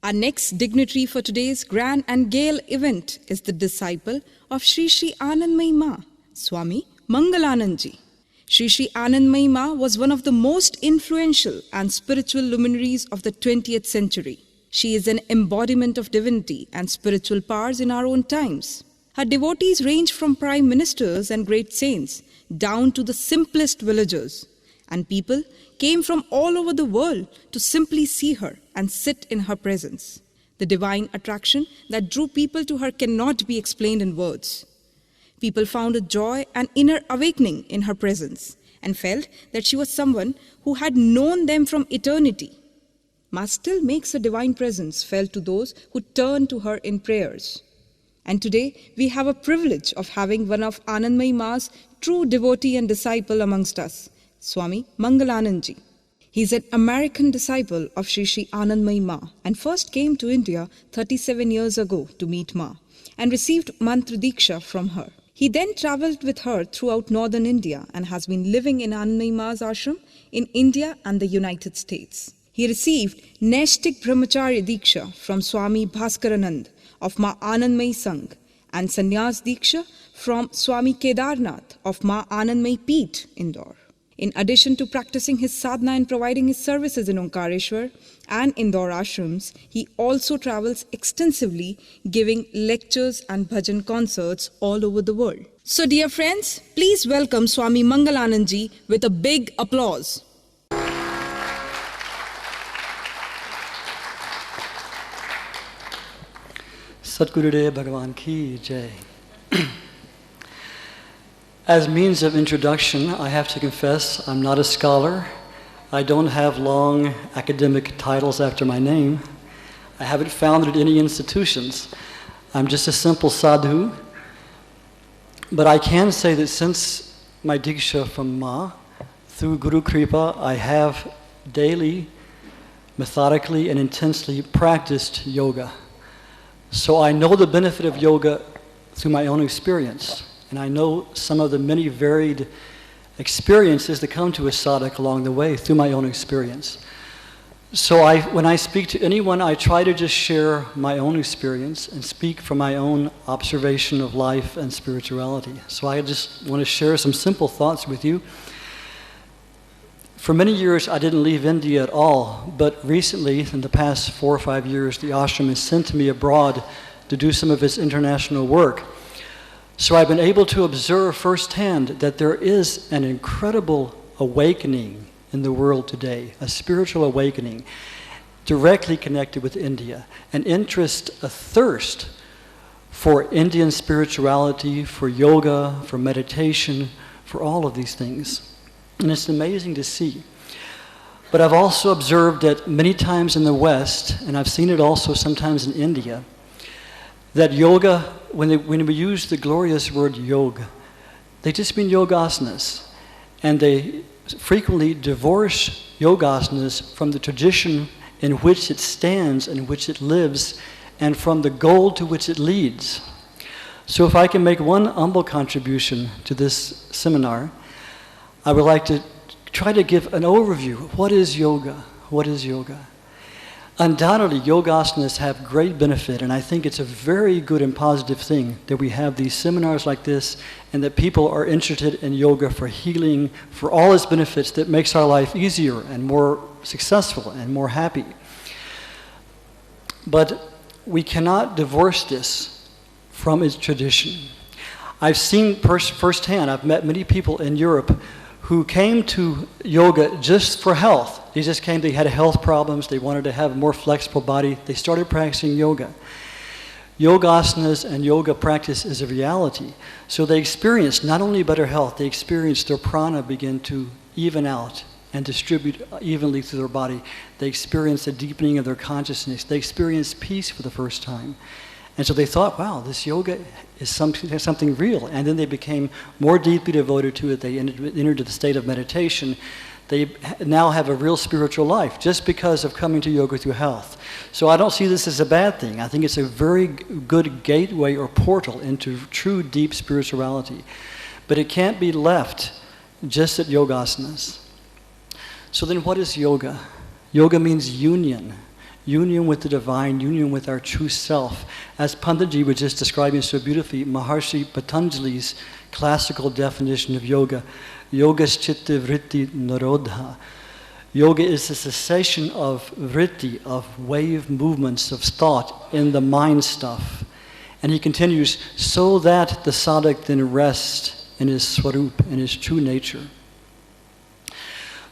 Our next dignitary for today's grand and gale event is the disciple of Sri Sri Anandmayi Ma, Swami Mangalanandji. Sri Sri Anandmayi Ma was one of the most influential and spiritual luminaries of the 20th century. She is an embodiment of divinity and spiritual powers in our own times. Her devotees range from prime ministers and great saints down to the simplest villagers, and people came from all over the world to simply see her and sit in her presence. The divine attraction that drew people to her cannot be explained in words. People found a joy and inner awakening in her presence and felt that she was someone who had known them from eternity. Ma still makes a divine presence felt to those who turn to her in prayers. And today we have a privilege of having one of Anandmayi Ma's true devotee and disciple amongst us, Swami Mangalanandji. He is an American disciple of Sri Sri Anandmayi Ma and first came to India 37 years ago to meet Ma and received Mantra Diksha from her. He then travelled with her throughout northern India and has been living in Anandmayi Ma's ashram in India and the United States. He received Naishtik Brahmacharya Diksha from Swami Bhaskaranand of Ma Anandmayi Sangh and Sannyas Diksha from Swami Kedarnath of Ma Anandmayi Peeth, Indore. In addition to practicing his sadhana and providing his services in Omkareshwar and Indore ashrams, he also travels extensively giving lectures and bhajan concerts all over the world. So dear friends, please welcome Swami Mangalanandji with a big applause. Satgurudev Bhagavan Ki Jai. As means of introduction, I have to confess I'm not a scholar. I don't have long academic titles after my name. I haven't founded any institutions. I'm just a simple sadhu. But I can say that since my Diksha from Ma, through Guru Kripa, I have daily, methodically, and intensely practiced yoga. So I know the benefit of yoga through my own experience. And I know some of the many varied experiences that come to a sadhak along the way through my own experience. So when I speak to anyone, I try to just share my own experience and speak from my own observation of life and spirituality. So I just want to share some simple thoughts with you. For many years, I didn't leave India at all, but recently, in the past 4 or 5 years, the ashram has sent me abroad to do some of its international work. So I've been able to observe firsthand that there is an incredible awakening in the world today, a spiritual awakening directly connected with India, an interest, a thirst for Indian spirituality, for yoga, for meditation, for all of these things. And it's amazing to see. But I've also observed that many times in the West, and I've seen it also sometimes in India, that yoga, when we use the glorious word yoga, they just mean yogasanas. And they frequently divorce yogasanas from the tradition in which it stands, in which it lives, and from the goal to which it leads. So if I can make one humble contribution to this seminar, I would like to try to give an overview. What is yoga? What is yoga? Undoubtedly, yogasanas have great benefit, and I think it's a very good and positive thing that we have these seminars like this and that people are interested in yoga for healing, for all its benefits that makes our life easier and more successful and more happy. But we cannot divorce this from its tradition. I've seen firsthand, I've met many people in Europe who came to yoga just for health. They just came, they had health problems, they wanted to have a more flexible body. They started practicing yoga. Yogasanas and yoga practice is a reality. So they experienced not only better health, they experienced their prana begin to even out and distribute evenly through their body. They experienced a deepening of their consciousness. They experienced peace for the first time. And so they thought, wow, this yoga is something real. And then they became more deeply devoted to it. They entered the state of meditation. They now have a real spiritual life just because of coming to yoga through health. So I don't see this as a bad thing. I think it's a very good gateway or portal into true deep spirituality. But it can't be left just at yogasanas. So then what is yoga? Yoga means union. union with the divine, union with our true self. As Panditji was just describing so beautifully, Maharshi Patanjali's classical definition of yoga, yogas chitta vritti nirodha. Yoga is the cessation of vritti, of wave movements of thought in the mind stuff. And he continues, so that the sadhak then rests in his swarup, in his true nature.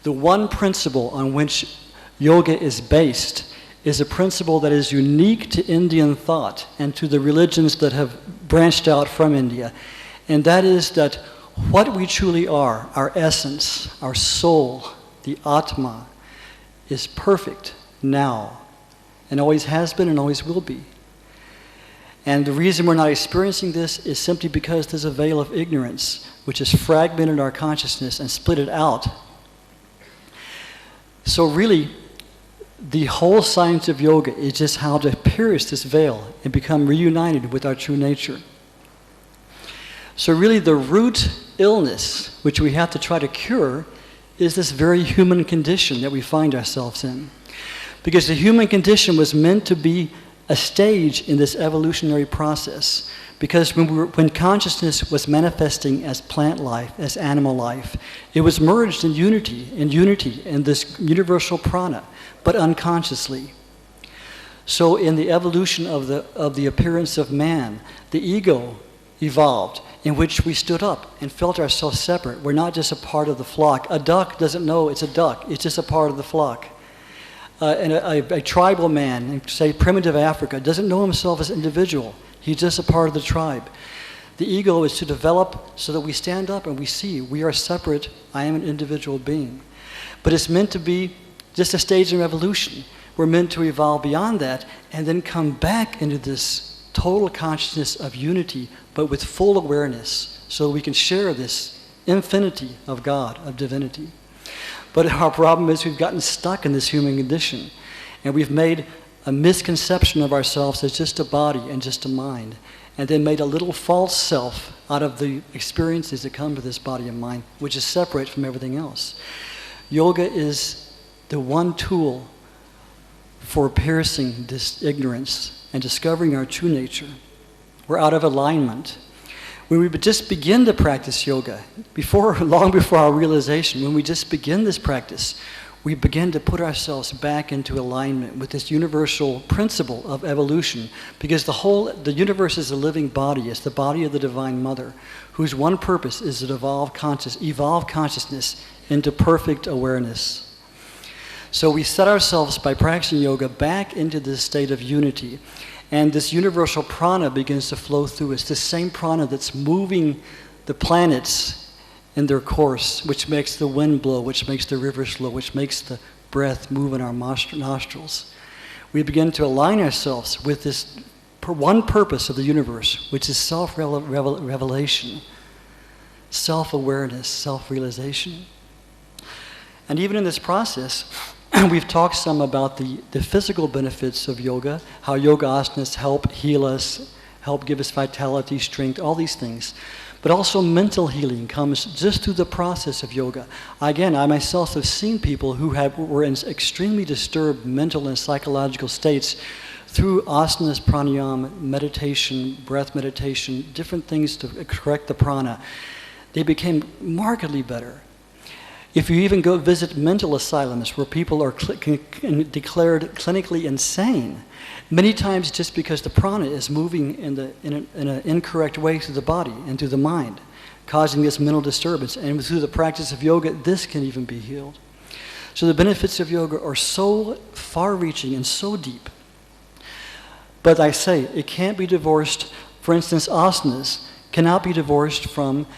The one principle on which yoga is based is a principle that is unique to Indian thought and to the religions that have branched out from India. And that is that what we truly are, our essence, our soul, the Atma, is perfect now, and always has been and always will be. And the reason we're not experiencing this is simply because there's a veil of ignorance which has fragmented our consciousness and split it out. So really, the whole science of yoga is just how to pierce this veil and become reunited with our true nature. So really the root illness which we have to try to cure is this very human condition that we find ourselves in. Because the human condition was meant to be a stage in this evolutionary process. Because when consciousness was manifesting as plant life, as animal life, it was merged in unity, in this universal prana, but unconsciously. So in the evolution of the appearance of man, the ego evolved, in which we stood up and felt ourselves separate. We're not just a part of the flock. A duck doesn't know it's a duck. It's just a part of the flock. And a tribal man in, say, primitive Africa, doesn't know himself as an individual. He's just a part of the tribe. The ego is to develop so that we stand up and we see we are separate. I am an individual being. But it's meant to be just a stage in evolution. We're meant to evolve beyond that and then come back into this total consciousness of unity, but with full awareness, so we can share this infinity of God, of divinity. But our problem is we've gotten stuck in this human condition, and we've made a misconception of ourselves as just a body and just a mind, and then made a little false self out of the experiences that come to this body and mind, which is separate from everything else. Yoga is the one tool for piercing this ignorance and discovering our true nature. We're out of alignment. When we just begin to practice yoga, long before our realization, when we just begin this practice, we begin to put ourselves back into alignment with this universal principle of evolution, because the universe is a living body. It's the body of the Divine Mother, whose one purpose is to evolve consciousness into perfect awareness. So we set ourselves, by practicing yoga, back into this state of unity. And this universal prana begins to flow through us, the same prana that's moving the planets in their course, which makes the wind blow, which makes the rivers flow, which makes the breath move in our nostrils. We begin to align ourselves with this one purpose of the universe, which is self-revelation, self-awareness, self-realization. And even in this process, we've talked some about the physical benefits of yoga, how yoga asanas help heal us, help give us vitality, strength, all these things. But also mental healing comes just through the process of yoga. Again, I myself have seen people who were in extremely disturbed mental and psychological states through asanas, pranayama, meditation, breath meditation, different things to correct the prana. They became markedly better. If you even go visit mental asylums where people are declared clinically insane, many times just because the prana is moving in an incorrect way through the body and through the mind, causing this mental disturbance. And through the practice of yoga, this can even be healed. So the benefits of yoga are so far-reaching and so deep. But I say, it can't be divorced. For instance, asanas cannot be divorced from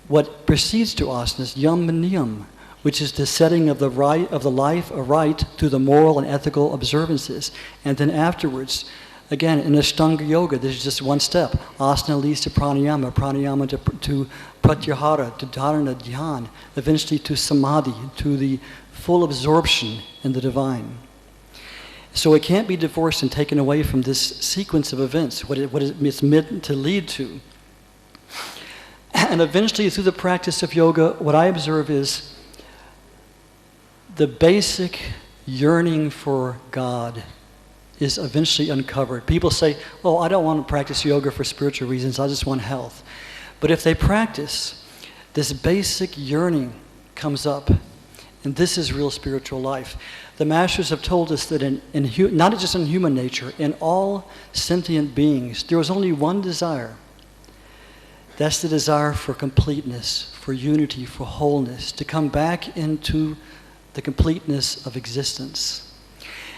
what precedes to asanas, yam and niyam, which is the setting of the life aright through the moral and ethical observances. And then afterwards, again, in Ashtanga Yoga, this is just one step. Asana leads to pranayama, pranayama to pratyahara, to dharana, dhyan, eventually to samadhi, to the full absorption in the divine. So it can't be divorced and taken away from this sequence of events, what it's meant to lead to. And eventually, through the practice of yoga, what I observe is the basic yearning for God is eventually uncovered. People say, oh, I don't want to practice yoga for spiritual reasons, I just want health. But if they practice, this basic yearning comes up, and this is real spiritual life. The masters have told us that not just in human nature, in all sentient beings, there was only one desire. That's the desire for completeness, for unity, for wholeness, to come back into the completeness of existence.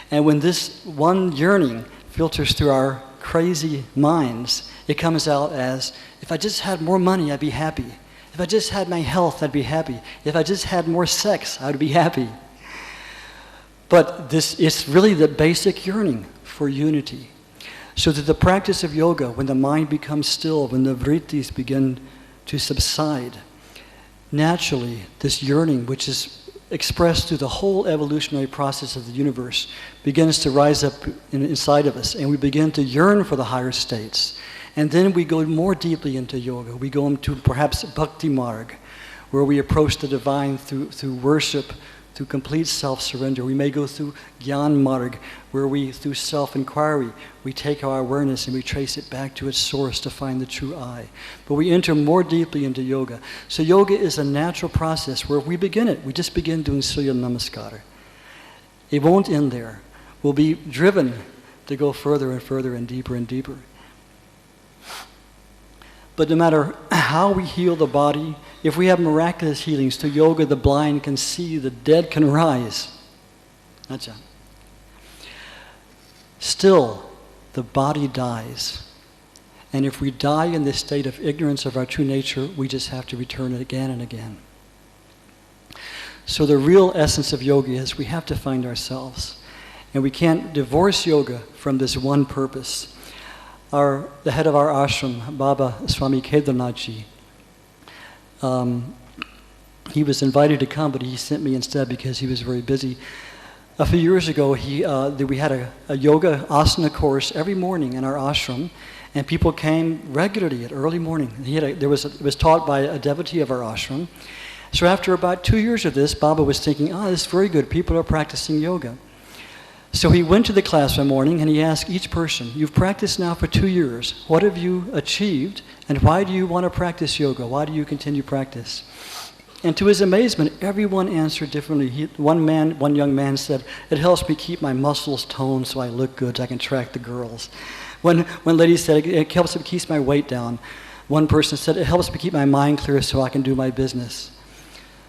And when this one yearning filters through our crazy minds, it comes out as, if I just had more money, I'd be happy. If I just had my health, I'd be happy. If I just had more sex, I would be happy. But it's really the basic yearning for unity. So that the practice of yoga, when the mind becomes still, when the vrittis begin to subside, naturally this yearning, which is expressed through the whole evolutionary process of the universe, begins to rise up inside of us, and we begin to yearn for the higher states. And then we go more deeply into yoga. We go into perhaps bhakti marg, where we approach the divine through worship, through complete self-surrender. We may go through Gyan Marg, where we, through self-inquiry, we take our awareness and we trace it back to its source to find the true I. But we enter more deeply into yoga. So yoga is a natural process where we begin it. We just begin doing Surya Namaskar. It won't end there. We'll be driven to go further and further and deeper and deeper. But no matter how we heal the body, if we have miraculous healings, through yoga the blind can see, the dead can rise. Acha. Still, the body dies. And if we die in this state of ignorance of our true nature, we just have to return it again and again. So the real essence of yoga is we have to find ourselves. And we can't divorce yoga from this one purpose. The head of our ashram, Baba Swami Kedarnathji, he was invited to come, but he sent me instead because he was very busy. A few years ago, we had a yoga asana course every morning in our ashram, and people came regularly at early morning. It was taught by a devotee of our ashram. So after about 2 years of this, Baba was thinking, this is very good, people are practicing yoga. So he went to the class one morning and he asked each person, you've practiced now for 2 years, what have you achieved and why do you want to practice yoga? Why do you continue practice? And to his amazement, everyone answered differently. One young man said, it helps me keep my muscles toned so I look good, so I can attract the girls. One lady said, it helps me keep my weight down. One person said, it helps me keep my mind clear so I can do my business.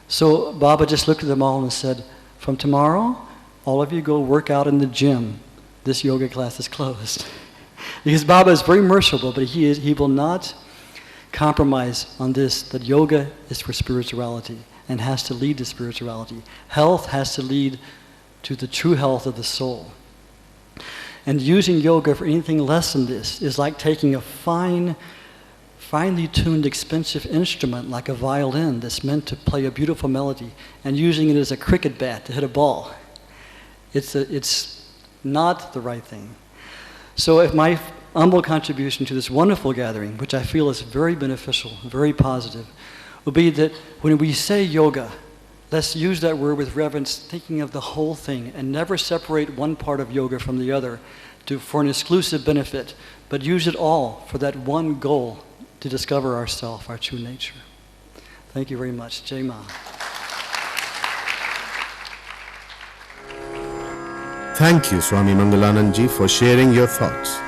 So Baba just looked at them all and said, from tomorrow, all of you go work out in the gym. This yoga class is closed. Because Baba is very merciful, but he will not compromise on this, that yoga is for spirituality and has to lead to spirituality. Health has to lead to the true health of the soul. And using yoga for anything less than this is like taking a finely tuned, expensive instrument like a violin that's meant to play a beautiful melody and using it as a cricket bat to hit a ball. It's not the right thing. So if my humble contribution to this wonderful gathering, which I feel is very beneficial, very positive, will be that when we say yoga, let's use that word with reverence, thinking of the whole thing, and never separate one part of yoga from the other for an exclusive benefit, but use it all for that one goal, to discover ourself, our true nature. Thank you very much. Jai Ma. Thank you, Swami Mangalanandji, for sharing your thoughts.